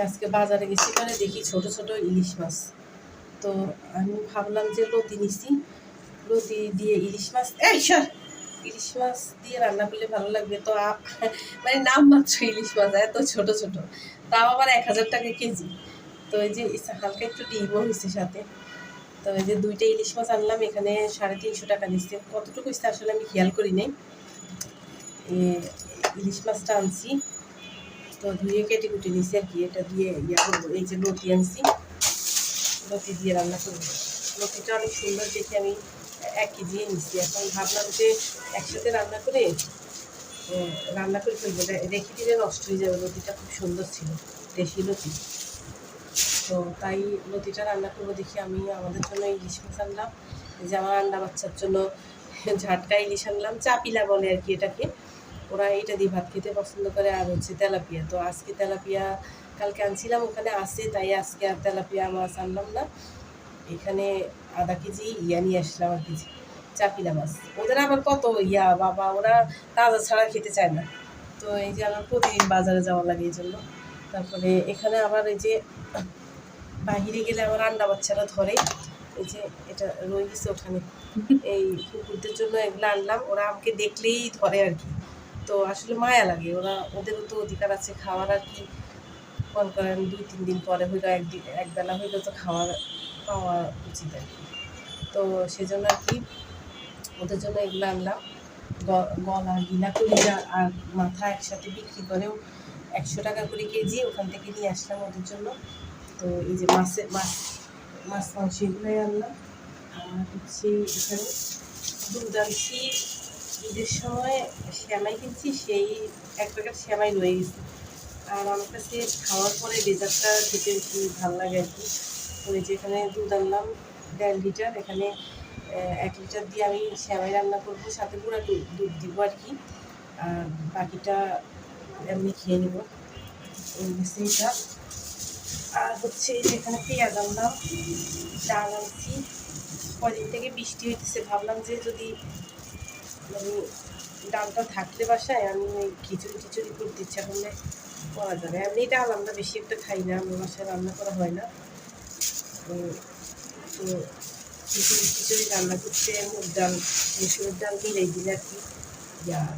আজকে বাজারে গেছি মানে দেখি ছোট ছোট ইলিশ মাছ। তো আমি ভাবলাম যে লতি নিছি, লতি দিয়ে ইলিশ মাছ ইলিশ মাছ দিয়ে রান্না করলে ভালো লাগবে। তো মানে নাম মাত্র ইলিশ মাছ, এত ছোট ছোট, তাও আবার 1000 টাকা কেজি। তো এই যে হালকা একটু ডিমও হয়েছে সাথে। তো এই যে 2টা ইলিশ মাছ আনলাম, এখানে 350 টাকা নিচ্ছে। কতটুকু হয়েছে আসলে আমি খেয়াল করি নাই। ইলিশ মাছটা আনছি, তো ধুয়ে কেটে কুটে নিছি আর কি। এটা দিয়ে ইয়া করবো, এই যে লতি আনছি, লতি দিয়ে রান্না করবো। লতিটা অনেক সুন্দর দেখে আমি 1 কেজি নিচ্ছি। এখন ভাবলাম যে একসাথে রান্না করে ফেলবো, রেখে দিলে নষ্ট হয়ে যাবে। লতিটা খুব সুন্দর ছিল, দেশি লতি। তো তাই লতিটা রান্না করবো দেখি। আমি আমাদের জন্য ইলিশ মাছ আনলাম, এই যে আমার আন্ডা বাচ্চার জন্য ঝাটকা ইলিশ আনলাম, চাপিলা বলে আর কি এটাকে। ওরা এইটা দিয়ে ভাত খেতে পছন্দ করে। আর হচ্ছে তেলাপিয়া, তো আজকে তেলাপিয়া কালকে আনছিলাম, ওখানে আসে, তাই আজকে আর তেলাপিয়া মাছ আনলাম না। এখানে আধা কেজি নিয়ে আসলাম আর কেজি চাপিলা মাছ। ওদের আবার কত বাবা, ওরা তাজা ছাড়া খেতে চায় না। তো এই যে আমার প্রতিদিন বাজারে যাওয়া লাগে এই জন্য। তারপরে এখানে আবার এই যে বাহিরে গেলে আমার আন্ডা বাচ্চারা ধরে, এই যে এটা রয়ে গেছে ওখানে, এই কুকুরদের জন্য এগুলো আনলাম। ওরা আমাকে দেখলেই ধরে আর কি। তো আসলে মায়া লাগে, ওদেরও তো অধিকার আছে খাওয়ার আর কি। মনে করেন 2-3 দিন পরে হইলো, একবেলা হইলো তো খাওয়ার পাওয়া উচিত আর কি। তো সেজন্য আর কি ওদের জন্য এগুলো আনলাম। গলা গিলা কলিজা আর মাথা একসাথে বিক্রি করেও 100 টাকা করে কেজি, ওখান থেকে নিয়ে আসলাম ওদের জন্য। তো এই যে মাছ মাংস এগুলোই আনলাম। আর হচ্ছে এখানে দুধ আনছি, ঈদের সময় শ্যামাই কিনছি, সেই 1 প্যাকেট শ্যামাই রয়ে গেছে। আর আমার কাছে খাওয়ার পরে ডেজার্টটা খেতে বেশি ভালো লাগে আর কি। ওই যে এখানে দুধ আনলাম 1.5 লিটার, এখানে 1 লিটার দিয়ে আমি শ্যামাই রান্না করবো, সাথে গুঁড়া দুধ দিব আর কি। আর বাকিটা এমনি খেয়ে নেব, সেইটা। আর হচ্ছে এখানে পেঁয়াজ আনলাম, ডাল আনছি। কদিন থেকে বৃষ্টি হইতেছে, ভাবলাম যে যদি মানে ডালটা থাকলে বাসায়, আমি ওই খিচুড়ি করতে ইচ্ছা করলে করা যাবে। এমনি ডাল আমরা বেশি একটা খাই না, আমার বাসায় রান্না করা হয় না। তো খিচুড়ি রান্না করতে মুগ ডাল মুসুরের ডাল মিলাই দিলে আর কি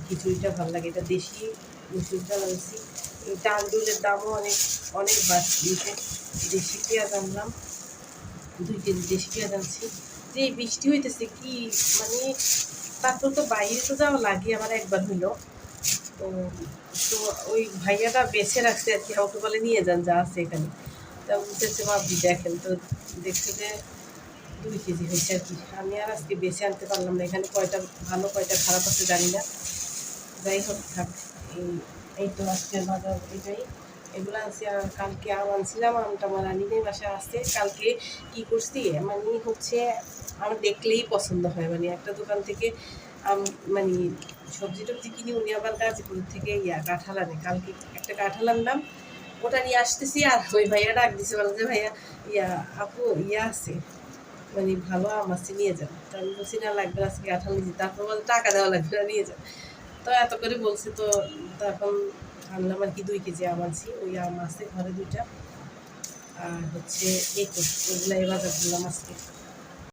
খিচুড়িটা ভালো লাগে। এটা দেশি মুসুর ডাল আনছি। এই ডাল ডুলের দামও অনেক বাড়ছে। দেশি পেঁয়াজ আনলাম, 2 কেজি দেশি পেঁয়াজ আনছি। যে এই বৃষ্টি হইতেছে কি মানে, তারপর তো বাইরে তো যাওয়া লাগে আমার একবার হইলো। তো তো ওই ভাইয়াটা বেছে রাখছে আর কি, আমাকে বলে নিয়ে যান যা আছে এখানে। তা বুঝতেছে ভাবি দেখেন তো, দেখছে যে 2 কেজি হয়েছে আর কি। আমি আর আজকে বেছে আনতে পারলাম না, এখানে কয়টা ভালো কয়টা খারাপ আছে জানি না। যাই হোক থাক, এই তো আজকের বাজার এটাই। এগুলো আনছি। আর কালকে আম আনছিলাম, আমটা আমার রানিদের বাসায় আসছে। কালকে কী করছি মানে হচ্ছে, আমার দেখলেই পছন্দ হয়, মানে একটা দোকান থেকে মানে সবজি টবজি কিনি, উনি আবার গাজীপুর থেকে কাঁঠাল আনে। কালকে একটা কাঁঠাল আনলাম, ওটা নিয়ে আসতেছি। আর ওই ভাইয়া ডাক দিছে, বলে যে ভাইয়া আপু আছে, মানে ভালো আম আছে, নিয়ে যান। তো আমি বলছি না লাগবে, আজকে কাঁঠাল নিয়েছি। তারপর বলে টাকা দেওয়া লাগবে না, নিয়ে যান। তো এত করে বলছে, তো এখন আনলাম আর কি। 2 কেজি আম আনছি, ওই আম আছে ঘরে 2টা। আর হচ্ছে এই তো ওগুলো বাজার করলাম আজকে।